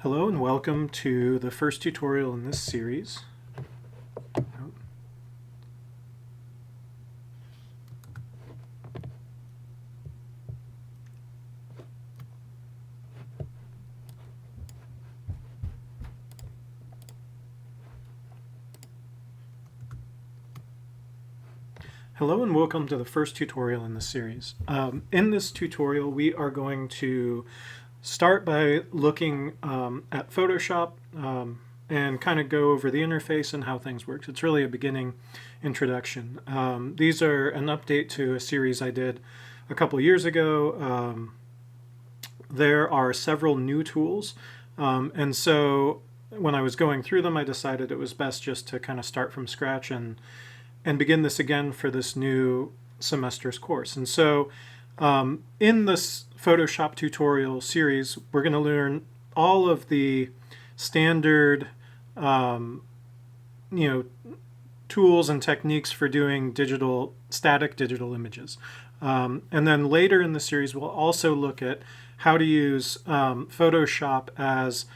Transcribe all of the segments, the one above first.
Hello and welcome to the first tutorial in this series. Hello and welcome to the first tutorial in this series. In this tutorial we are going to start by looking at Photoshop and kind of go over the interface and how things work. It's really a beginning introduction. These are an update to a series I did a couple years ago. There are several new tools, and so when I was going through them I decided it was best just to kind of start from scratch and begin this again for this new semester's course. And so in this Photoshop tutorial series, we're going to learn all of the standard tools and techniques for doing static digital images. And then later in the series, we'll also look at how to use Photoshop as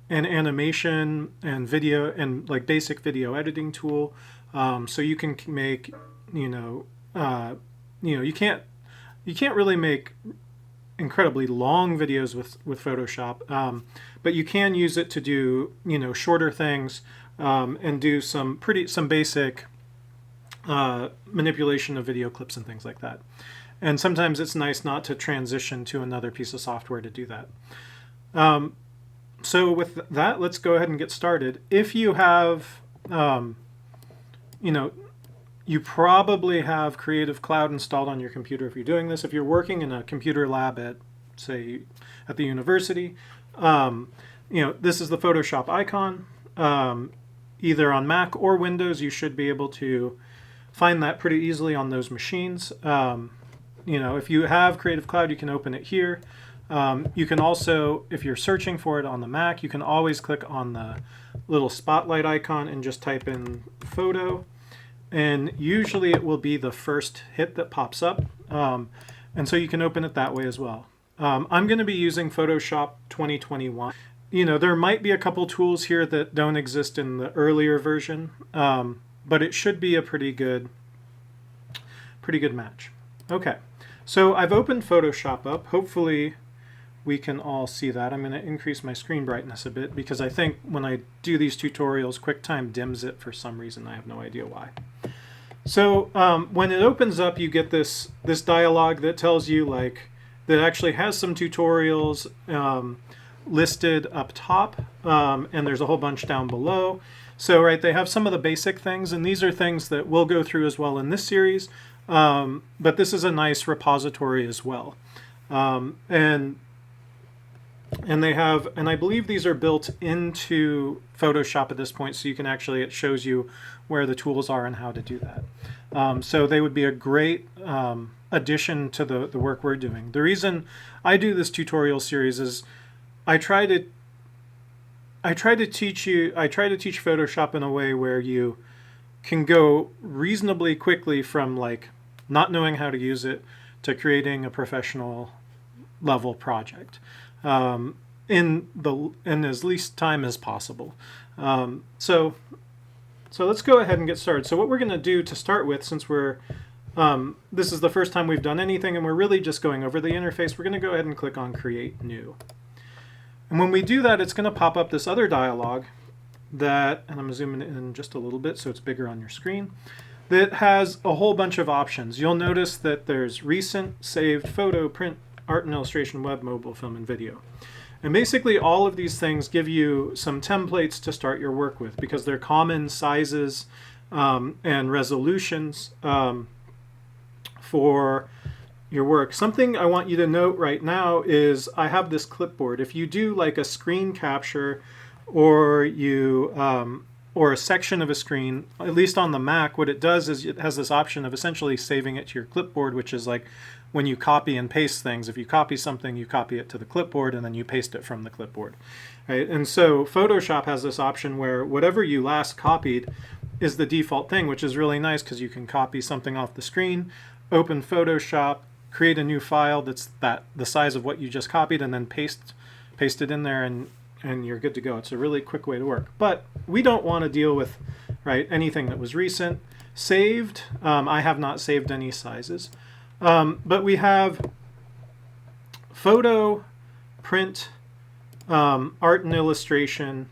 an animation and video and like basic video editing tool. So you can make, you can't really make incredibly long videos with Photoshop, but you can use it to do, shorter things and do some basic manipulation of video clips and things like that. And sometimes it's nice not to transition to another piece of software to do that. So with that, let's go ahead and get started. If you have you probably have Creative Cloud installed on your computer if you're doing this. If you're working in a computer lab at, say, at the university, this is the Photoshop icon. Either on Mac or Windows, you should be able to find that pretty easily on those machines. If you have Creative Cloud, you can open it here. You can also, if you're searching for it on the Mac, you can always click on the little spotlight icon and just type in photo, and usually it will be the first hit that pops up, and so you can open it that way as well. I'm going to be using Photoshop 2021. There might be a couple tools here that don't exist in the earlier version, but it should be a pretty good match. Okay, so I've opened Photoshop up. Hopefully we can all see that. I'm going to increase my screen brightness a bit because I think when I do these tutorials, QuickTime dims it for some reason. I have no idea why. So when it opens up, you get this dialog that tells you that actually has some tutorials listed up top, and there's a whole bunch down below. So they have some of the basic things, and these are things that we'll go through as well in this series, but this is a nice repository as well. And they have, and I believe these are built into Photoshop at this point, so you can actually, it shows you where the tools are and how to do that. So they would be a great addition to the work we're doing. The reason I do this tutorial series is I try to teach Photoshop in a way where you can go reasonably quickly from not knowing how to use it to creating a professional level project in as least time as possible. So let's go ahead and get started. So what we're going to do to start with, since this is the first time we've done anything and we're really just going over the interface, we're going to go ahead and click on Create New. And when we do that, it's going to pop up this other dialog and I'm going to zoom in just a little bit so it's bigger on your screen, that has a whole bunch of options. You'll notice that there's recent, saved, photo, print, art and illustration, web, mobile, film, and video. And basically all of these things give you some templates to start your work with because they're common sizes and resolutions for your work. Something I want you to note right now is I have this clipboard. If you do a screen capture or or a section of a screen, at least on the Mac, what it does is it has this option of essentially saving it to your clipboard, which is when you copy and paste things. If you copy something, you copy it to the clipboard and then you paste it from the clipboard. Right? And so Photoshop has this option where whatever you last copied is the default thing, which is really nice because you can copy something off the screen, open Photoshop, create a new file that's the size of what you just copied, and then paste it in there, and and you're good to go. It's a really quick way to work. But we don't want to deal with, right, anything that was recent. Saved, I have not saved any sizes. But we have photo, print, art and illustration,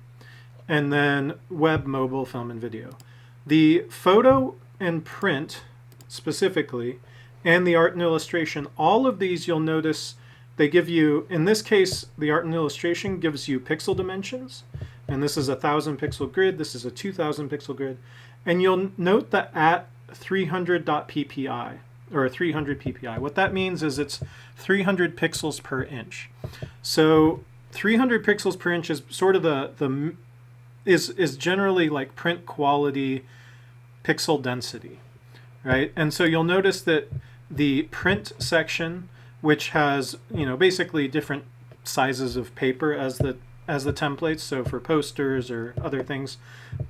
and then web, mobile, film, and video. The photo and print specifically, and the art and illustration, all of these you'll notice they give you, in this case, the art and illustration gives you pixel dimensions. And this is a 1,000 pixel grid. This is a 2,000 pixel grid. And you'll note the at 300.ppi or 300 ppi. What that means is it's 300 pixels per inch. So 300 pixels per inch is sort of is generally like print quality pixel density, right? And so you'll notice that the print section, which has, you know, basically different sizes of paper as the templates. So for posters or other things,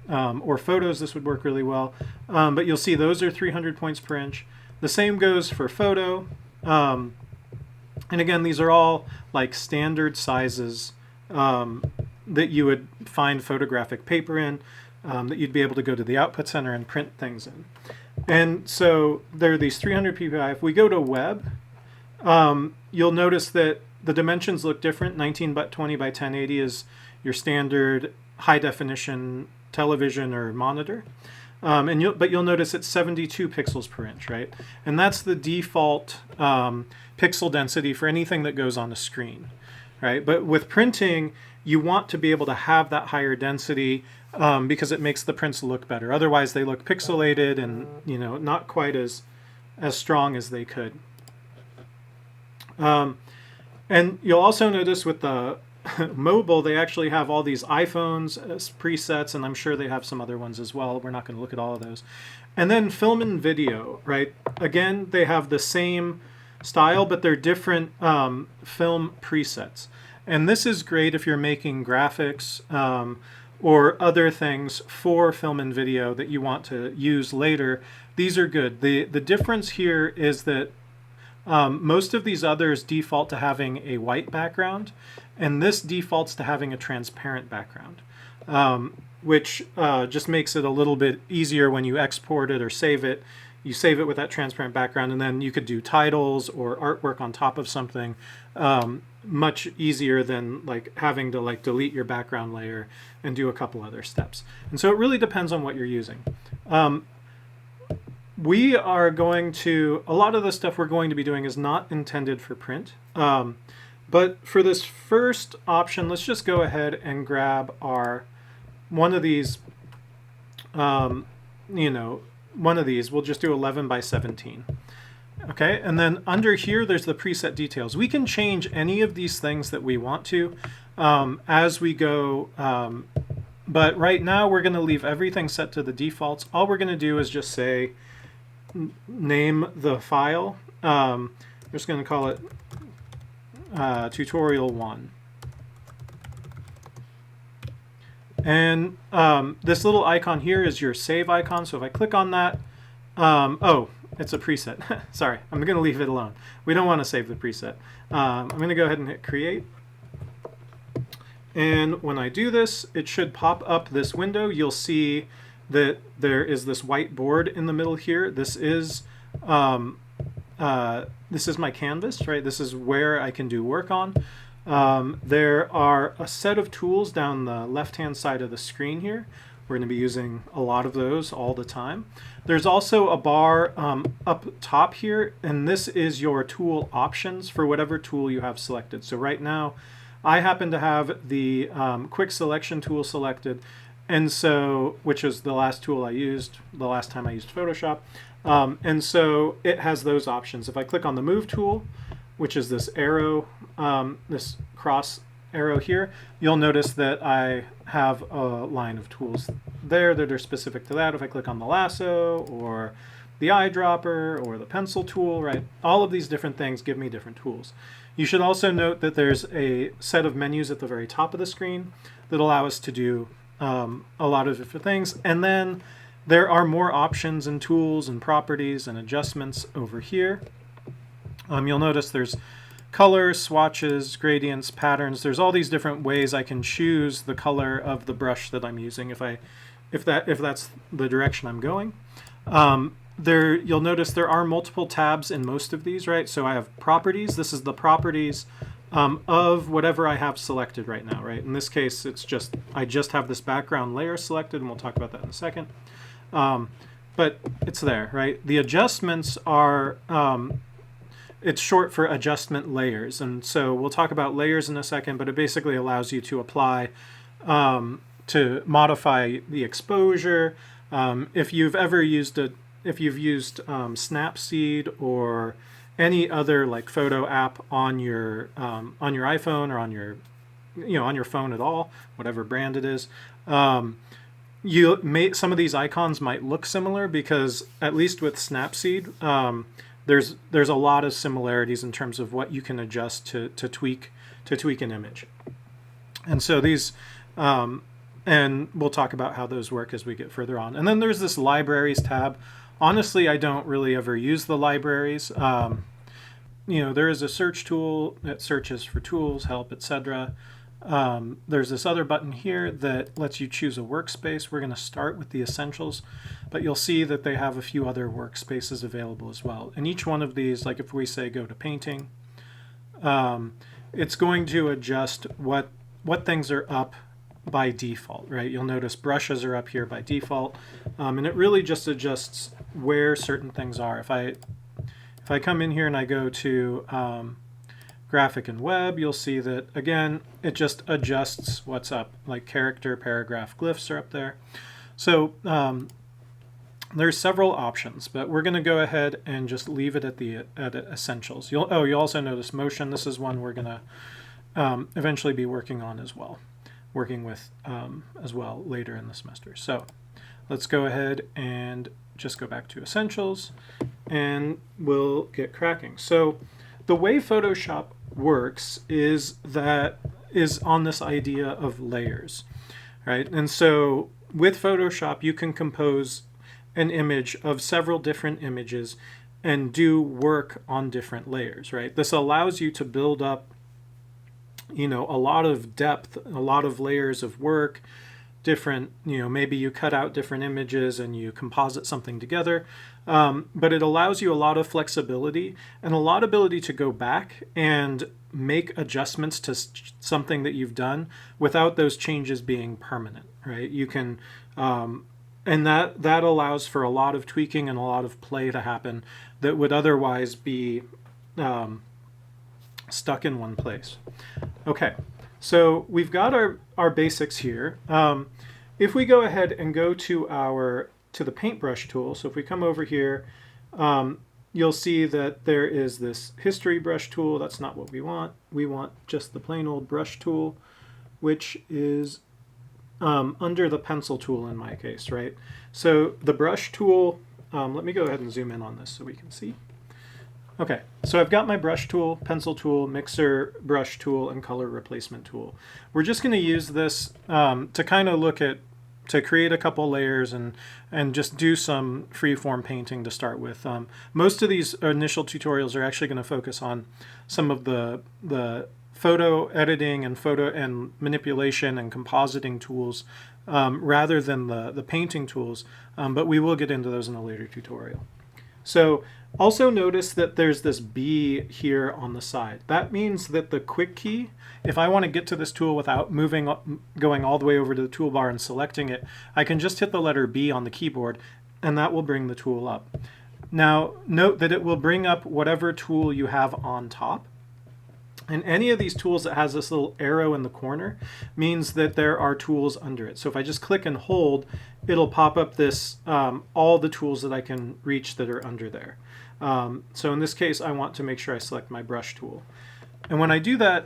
or photos, this would work really well. But you'll see those are 300 points per inch. The same goes for photo. And again, these are all like standard sizes that you would find photographic paper in, that you'd be able to go to the output center and print things in. And so there are these 300 ppi. If we go to web, you'll notice that the dimensions look different. 1920 by 1080 is your standard high definition television or monitor. But you'll notice it's 72 pixels per inch, right? And that's the default pixel density for anything that goes on the screen, right? But with printing, you want to be able to have that higher density because it makes the prints look better. Otherwise, they look pixelated and, you know, not quite as strong as they could. And you'll also notice with the mobile, they actually have all these iPhones as presets, and I'm sure they have some other ones as well. We're not going to look at all of those. And then film and video, right? Again, they have the same style, but they're different film presets. And this is great if you're making graphics or other things for film and video that you want to use later. These are good. The difference here is that most of these others default to having a white background, and this defaults to having a transparent background, which just makes it a little bit easier when you export it or save it. You save it with that transparent background, and then you could do titles or artwork on top of something much easier than like having to like delete your background layer and do a couple other steps. And so it really depends on what you're using. We are going to, a lot of the stuff we're going to be doing is not intended for print. But for this first option, let's just go ahead and grab one of these, one of these. We'll just do 11 by 17. Okay, and then under here, there's the preset details. We can change any of these things that we want to as we go. But right now, we're going to leave everything set to the defaults. All we're going to do is just say, name the file. I'm just going to call it tutorial 1. And this little icon here is your save icon. So if I click on that, oh, it's a preset. Sorry, I'm going to leave it alone. We don't want to save the preset. I'm going to go ahead and hit create. And when I do this, it should pop up this window. You'll see that there is this white board in the middle here. This is my canvas, right? This is where I can do work on. There are a set of tools down the left-hand side of the screen here. We're going to be using a lot of those all the time. There's also a bar up top here, and this is your tool options for whatever tool you have selected. So right now, I happen to have the quick selection tool selected, and so, which is the last tool I used the last time I used Photoshop. And so it has those options. If I click on the move tool, which is this arrow, this cross arrow here, you'll notice that I have a line of tools there that are specific to that. If I click on the lasso or the eyedropper or the pencil tool, right? All of these different things give me different tools. You should also note that there's a set of menus at the very top of the screen that allow us to do a lot of different things. And then there are more options and tools and properties and adjustments over here. You'll notice there's colors, swatches, gradients, patterns. There's all these different ways I can choose the color of the brush that I'm using if that's the direction I'm going. You'll notice there are multiple tabs in most of these, right? So I have properties. This is the properties of whatever I have selected right now, right? In this case, I just have this background layer selected, and we'll talk about that in a second. But it's there, right? The adjustments are, it's short for adjustment layers. And so we'll talk about layers in a second, but it basically allows you to apply, to modify the exposure. If you've used Snapseed or any other like photo app on your iPhone or on your phone at all, whatever brand it is, some of these icons might look similar because at least with Snapseed, there's a lot of similarities in terms of what you can adjust to tweak an image. And so these, and we'll talk about how those work as we get further on. And then there's this libraries tab. Honestly, I don't really ever use the libraries. There is a search tool that searches for tools, help, etc. There's this other button here that lets you choose a workspace. We're going to start with the essentials, but you'll see that they have a few other workspaces available as well. And each one of these, like if we say go to painting, it's going to adjust what things are up by default, right? You'll notice brushes are up here by default, and it really just adjusts where certain things are. If I come in here and I go to graphic and web, you'll see that again it just adjusts what's up, like character, paragraph, glyphs are up there. So there's several options, but we're going to go ahead and just leave it at essentials. You'll also notice motion. This is one we're going to eventually be working on as well. Working with as well later in the semester. So let's go ahead and just go back to essentials and we'll get cracking. So the way Photoshop works is on this idea of layers, right? And so with Photoshop, you can compose an image of several different images and do work on different layers, right? This allows you to build up a lot of depth, a lot of layers of work, different, maybe you cut out different images and you composite something together. But it allows you a lot of flexibility and a lot of ability to go back and make adjustments to something that you've done without those changes being permanent, right? You can, and that allows for a lot of tweaking and a lot of play to happen that would otherwise be stuck in one place. Okay, so we've got our basics here. If we go ahead and go to the paintbrush tool, so if we come over here, you'll see that there is this history brush tool. That's not what we want. We want just the plain old brush tool, which is under the pencil tool in my case, right? So the brush tool, let me go ahead and zoom in on this so we can see. Okay, so I've got my brush tool, pencil tool, mixer brush tool, and color replacement tool. We're just going to use this to kind of to create a couple layers and just do some freeform painting to start with. Most of these initial tutorials are actually going to focus on some of the photo editing and photo and manipulation and compositing tools rather than the painting tools, but we will get into those in a later tutorial. So also notice that there's this B here on the side. That means that the quick key, if I want to get to this tool without going all the way over to the toolbar and selecting it, I can just hit the letter B on the keyboard and that will bring the tool up. Now note that it will bring up whatever tool you have on top. And any of these tools that has this little arrow in the corner means that there are tools under it. So if I just click and hold, it'll pop up this, all the tools that I can reach that are under there. So in this case, I want to make sure I select my brush tool. And when I do that,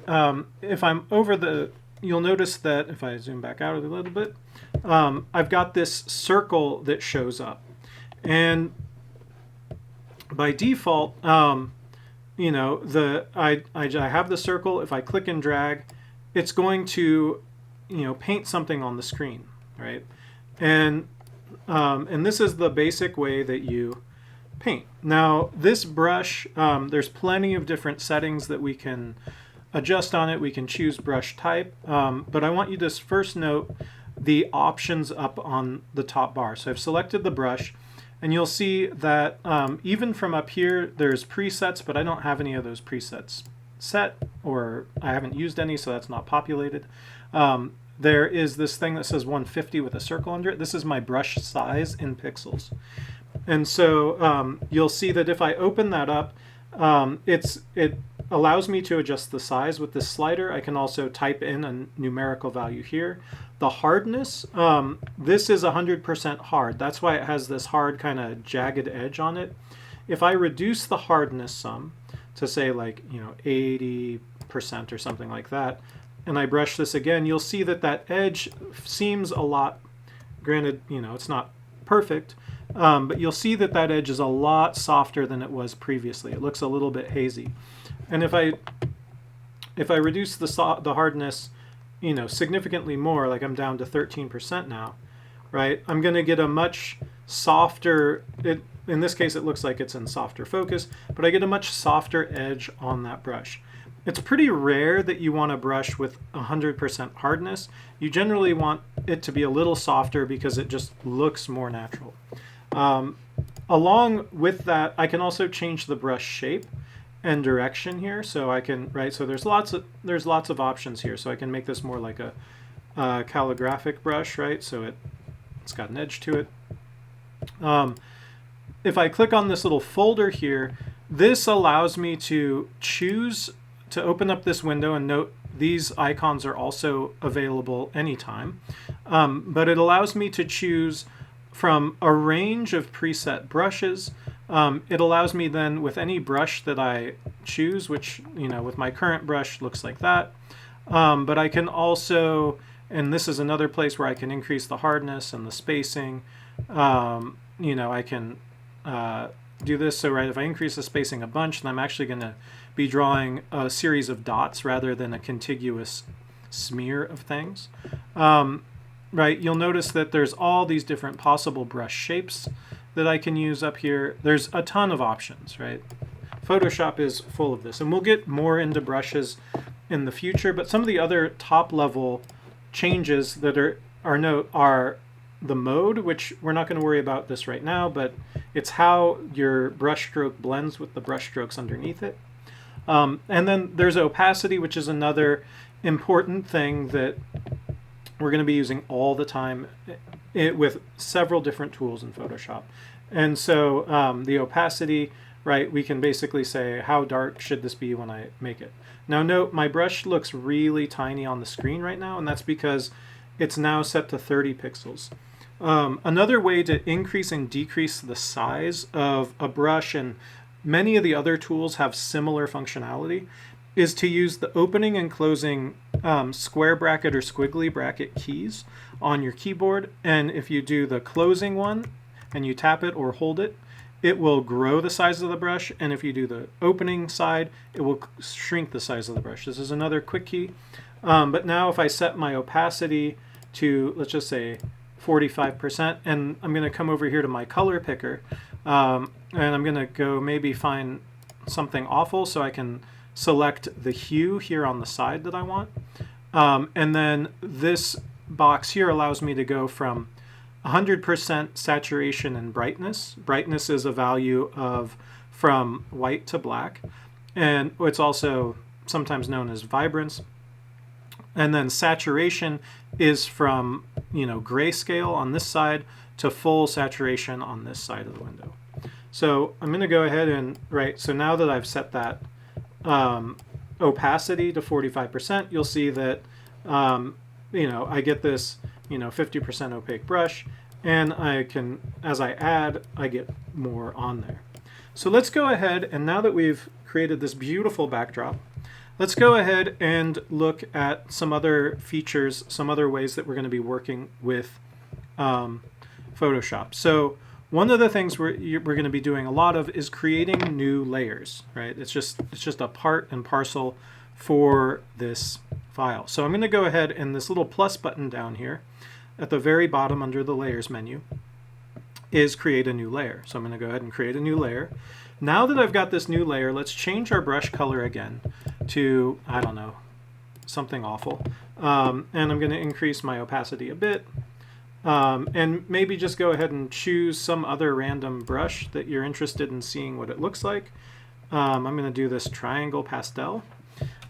if I'm over you'll notice that if I zoom back out a little bit, I've got this circle that shows up. And by default, I have the circle. If I click and drag, it's going to, paint something on the screen, right? And this is the basic way that you paint. Now this brush, there's plenty of different settings that we can adjust on it. We can choose brush type, but I want you to first note the options up on the top bar. So I've selected the brush, and you'll see that even from up here there's presets, but I don't have any of those presets set, or I haven't used any, so that's not populated. There is this thing that says 150 with a circle under it. This is my brush size in pixels. And so you'll see that if I open that up, it allows me to adjust the size with this slider. I can also type in a numerical value here. The hardness, this is 100% hard. That's why it has this hard kind of jagged edge on it. If I reduce the hardness some to say, like, 80% or something like that, and I brush this again, you'll see that that edge seems a lot, granted, it's not perfect, but you'll see that that edge is a lot softer than it was previously. It looks a little bit hazy. And if I reduce the hardness, significantly more, like I'm down to 13% now, right? I'm going to get a much softer, in this case it looks like it's in softer focus, but I get a much softer edge on that brush. It's pretty rare that you want to brush with 100% hardness. You generally want it to be a little softer because it just looks more natural. Along with that, I can also change the brush shape and direction here. So I can, right, so there's lots of options here. So I can make this more like a calligraphic brush, right? So it's got an edge to it. If I click on this little folder here, this allows me to choose to open up this window, and note these icons are also available anytime. But it allows me to choose from a range of preset brushes. It allows me then with any brush that I choose, which, with my current brush looks like that. But I can also, and this is another place where I can increase the hardness and the spacing. I can do this. So right, if I increase the spacing a bunch, then I'm actually going to be drawing a series of dots rather than a contiguous smear of things. Right, you'll notice that there's all these different possible brush shapes that I can use up here. There's a ton of options, right? Photoshop is full of this, and we'll get more into brushes in the future, but some of the other top level changes that are the mode, which we're not going to worry about this right now, but it's how your brush stroke blends with the brush strokes underneath it. And then there's opacity, which is another important thing that we're going to be using all the time with several different tools in Photoshop. And so the opacity, right, we can basically say how dark should this be when I make it. Now note, my brush looks really tiny on the screen right now, and that's because it's now set to 30 pixels. Another way to increase and decrease the size of a brush, and many of the other tools have similar functionality, is to use the opening and closing square bracket or squiggly bracket keys on your keyboard. And if you do the closing one and you tap it or hold it, it will grow the size of the brush. And if you do the opening side, it will shrink the size of the brush. This is another quick key. But now if I set my opacity to, let's just say 45%, and I'm going to come over here to my color picker, and I'm going to go maybe find something awful so I can select the hue here on the side that I want. And then this box here allows me to go from 100% saturation and brightness. Brightness is a value of from white to black, and it's also sometimes known as vibrance. And then saturation is from, grayscale on this side to full saturation on this side of the window. So I'm going to go ahead and, so now that I've set that opacity to 45%, you'll see that, I get this, 50% opaque brush, and I can, as I add, I get more on there. So let's go ahead, and now that we've created this beautiful backdrop, let's go ahead and look at some other features, some other ways that we're going to be working with Photoshop. So one of the things we're going to be doing a lot of is creating new layers, right? It's just a part and parcel for this file. So I'm going to go ahead, and this little plus button down here at the very bottom under the layers menu, is create a new layer. So I'm going to go ahead and create a new layer. Now that I've got this new layer, let's change our brush color again to, I don't know, something awful. And I'm going to increase my opacity a bit. And maybe just go ahead and choose some other random brush that you're interested in seeing what it looks like. I'm going to do this triangle pastel.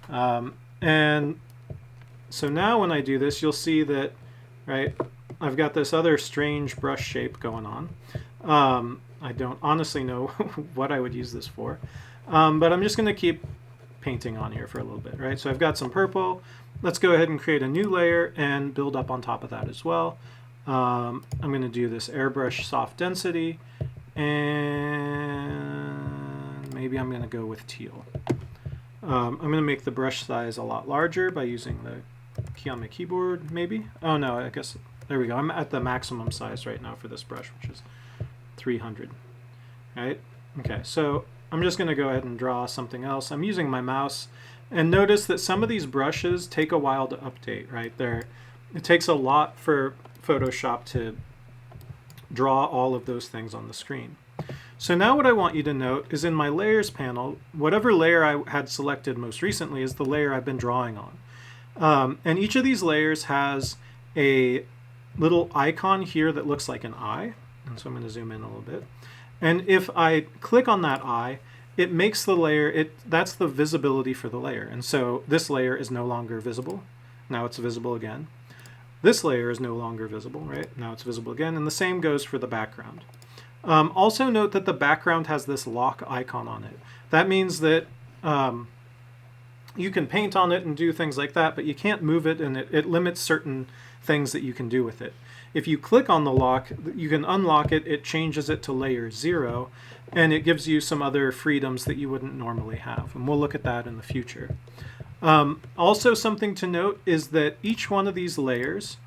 And so now when I do this, you'll see that, right, I've got this other strange brush shape going on. I don't honestly know what I would use this for, but I'm just going to keep painting on here for a little bit, right? So I've got some purple. Let's go ahead and create a new layer and build up on top of that as well. I'm going to do this airbrush soft density, and maybe I'm going to go with teal. I'm going to make the brush size a lot larger by using the key on my keyboard, maybe. Oh no, I guess, there we go. I'm at the maximum size right now for this brush, which is 300. Right? Okay, so I'm just going to go ahead and draw something else. I'm using my mouse, and notice that some of these brushes take a while to update, right? It takes a lot for Photoshop to draw all of those things on the screen. So now what I want you to note is in my layers panel, whatever layer I had selected most recently is the layer I've been drawing on. And each of these layers has a little icon here that looks like an eye. And so I'm going to zoom in a little bit. And if I click on that eye, it makes the layer, that's the visibility for the layer. And so this layer is no longer visible. Now it's visible again. This layer is no longer visible, right? Now it's visible again. And the same goes for the background. Also note that the background has this lock icon on it. That means that you can paint on it and do things like that, but you can't move it, and it limits certain things that you can do with it. If you click on the lock, you can unlock it, it changes it to layer 0, and it gives you some other freedoms that you wouldn't normally have, and we'll look at that in the future. Also something to note is that each one of these layers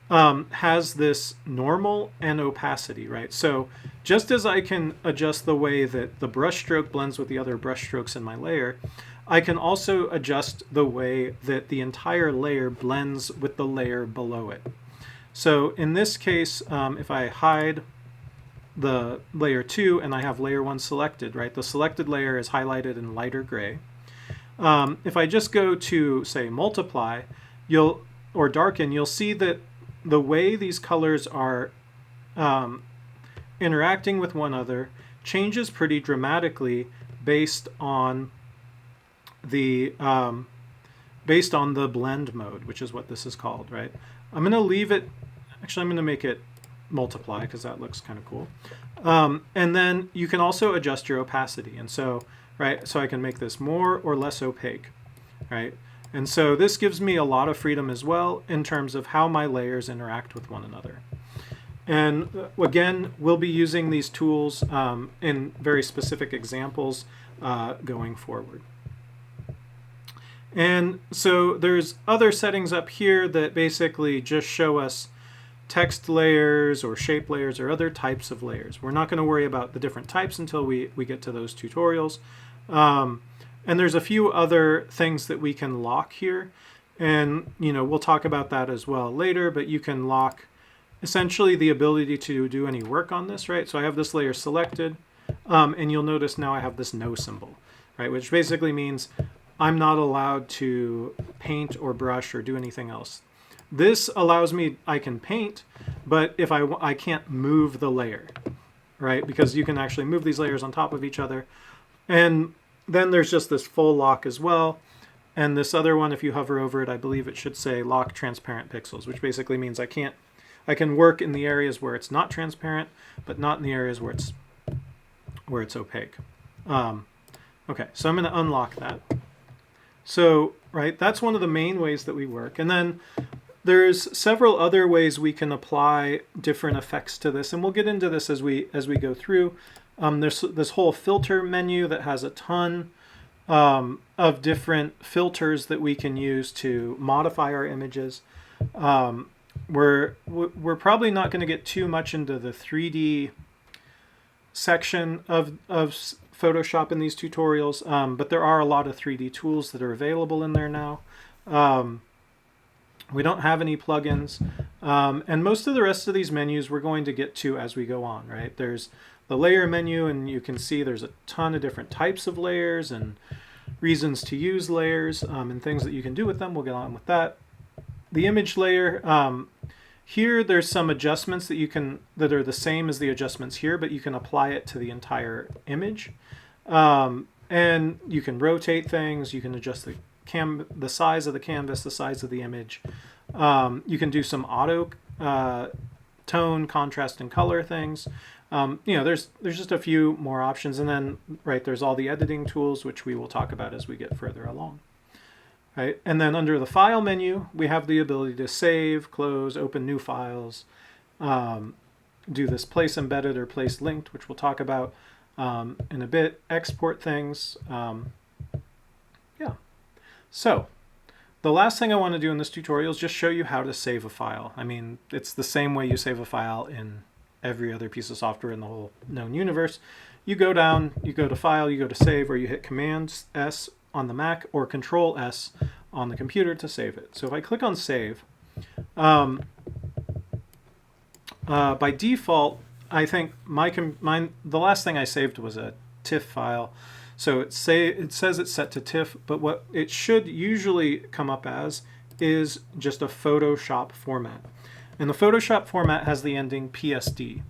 has this normal and opacity, right? So just as I can adjust the way that the brush stroke blends with the other brush strokes in my layer, I can also adjust the way that the entire layer blends with the layer below it. So in this case, if I hide the layer 2 and I have layer 1 selected, right? The selected layer is highlighted in lighter gray. If I just go to, say, multiply, or darken, you'll see that the way these colors are interacting with one another changes pretty dramatically based on the blend mode, which is what this is called, right? I'm going to leave it, actually I'm going to make it multiply because that looks kind of cool. And then you can also adjust your opacity. And so, right, so I can make this more or less opaque, right? And so this gives me a lot of freedom as well in terms of how my layers interact with one another. And again, we'll be using these tools in very specific examples going forward. And so there's other settings up here that basically just show us text layers or shape layers or other types of layers. We're not going to worry about the different types until we get to those tutorials. And there's a few other things that we can lock here. And we'll talk about that as well later, but you can lock essentially the ability to do any work on this, right? So I have this layer selected, and you'll notice now I have this no symbol, right? Which basically means I'm not allowed to paint or brush or do anything else. This allows me, I can paint, but if I can't move the layer, right? Because you can actually move these layers on top of each other. And then there's just this full lock as well. And this other one, if you hover over it, I believe it should say lock transparent pixels, which basically means I can work in the areas where it's not transparent, but not in the areas where it's opaque. Okay, so I'm going to unlock that. So, right, that's one of the main ways that we work. And then there's several other ways we can apply different effects to this, and we'll get into this as we go through. There's this whole filter menu that has a ton of different filters that we can use to modify our images. We're probably not going to get too much into the 3D section of Photoshop in these tutorials, but there are a lot of 3D tools that are available in there now. We don't have any plugins, And most of the rest of these menus we're going to get to as we go on, right? There's the layer menu, and you can see there's a ton of different types of layers and reasons to use layers, and things that you can do with them. We'll get on with that. The image layer, here there's some adjustments that are the same as the adjustments here, but you can apply it to the entire image. And you can rotate things, you can adjust the size of the canvas, the size of the image. You can do some auto tone, contrast, and color things. There's just a few more options, and then there's all the editing tools, which we will talk about as we get further along. Right, and then under the file menu, we have the ability to save, close, open new files, do this place embedded or place linked, which we'll talk about in a bit, export things. So the last thing I want to do in this tutorial is just show you how to save a file. I mean, it's the same way you save a file in every other piece of software in the whole known universe. You go down, you go to File, you go to Save, or you hit Command S on the Mac or Control S on the computer to save it. So if I click on Save, by default, I think the last thing I saved was a TIFF file. So it says it's set to TIFF, but what it should usually come up as is just a Photoshop format. And the Photoshop format has the ending PSD.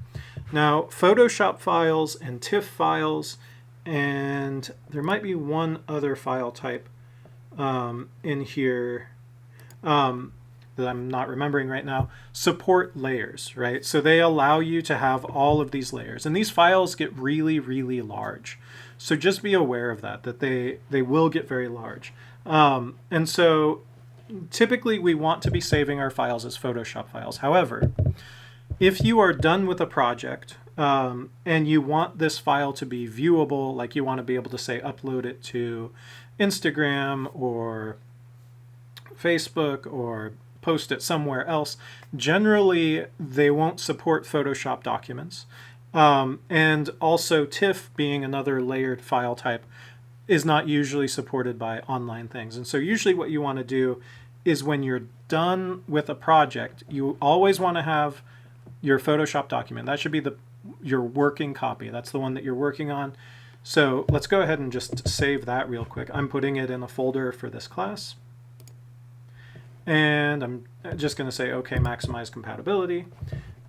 Now, Photoshop files and TIFF files, and there might be one other file type in here that I'm not remembering right now, support layers, right? So they allow you to have all of these layers. And these files get really, really large. So just be aware of that they will get very large. And so typically we want to be saving our files as Photoshop files. However, if you are done with a project and you want this file to be viewable, like you want to be able to say upload it to Instagram or Facebook or post it somewhere else, generally they won't support Photoshop documents. And also TIFF, being another layered file type, is not usually supported by online things. And so usually what you want to do is when you're done with a project, you always want to have your Photoshop document. That should be your working copy. That's the one that you're working on. So let's go ahead and just save that real quick. I'm putting it in a folder for this class. And I'm just going to say, OK, maximize compatibility.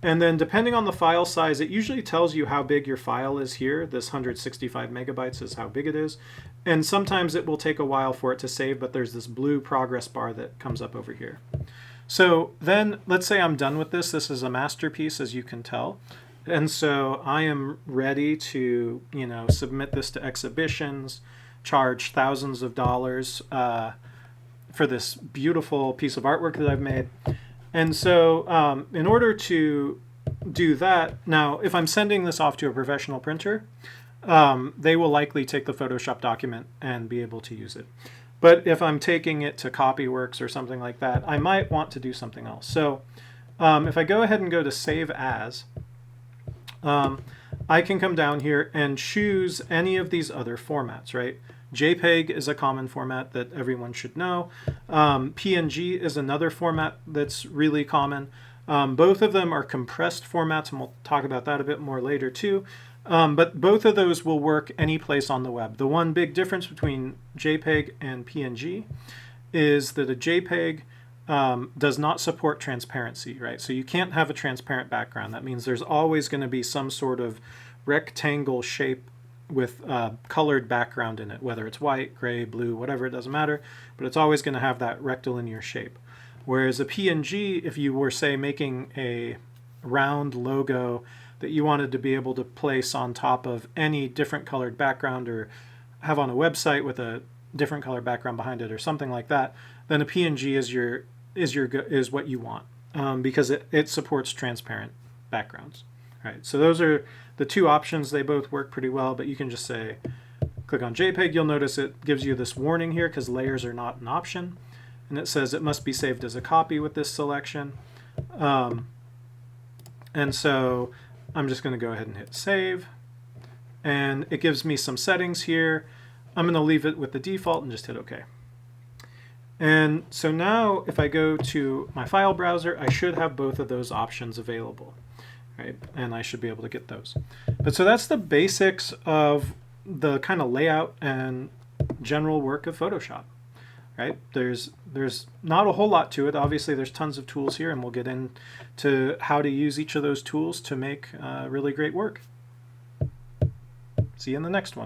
And then depending on the file size, it usually tells you how big your file is here. This 165 megabytes is how big it is. And sometimes it will take a while for it to save, but there's this blue progress bar that comes up over here. So then let's say I'm done with this. This is a masterpiece, as you can tell. And so I am ready to, submit this to exhibitions, charge thousands of dollars for this beautiful piece of artwork that I've made. And so in order to do that, now if I'm sending this off to a professional printer, they will likely take the Photoshop document and be able to use it. But if I'm taking it to Copyworks or something like that, I might want to do something else. So if I go ahead and go to Save As, I can come down here and choose any of these other formats, right? JPEG is a common format that everyone should know. PNG is another format that's really common. Both of them are compressed formats, and we'll talk about that a bit more later too. But both of those will work any place on the web. The one big difference between JPEG and PNG is that a JPEG does not support transparency, right? So you can't have a transparent background. That means there's always going to be some sort of rectangle shape with colored background in it, whether it's white, gray, blue, whatever, it doesn't matter, but it's always going to have that rectilinear shape. Whereas a PNG, if you were, say, making a round logo that you wanted to be able to place on top of any different colored background or have on a website with a different color background behind it or something like that, then a PNG is what you want because it supports transparent backgrounds. Right, so those are the two options. They both work pretty well, but you can just say, click on JPEG. You'll notice it gives you this warning here because layers are not an option. And it says it must be saved as a copy with this selection. And so I'm just going to go ahead and hit Save. And it gives me some settings here. I'm going to leave it with the default and just hit OK. And so now if I go to my file browser, I should have both of those options available, right? And I should be able to get those. But so that's the basics of the kind of layout and general work of Photoshop, right? There's not a whole lot to it. Obviously, there's tons of tools here, and we'll get into how to use each of those tools to make really great work. See you in the next one.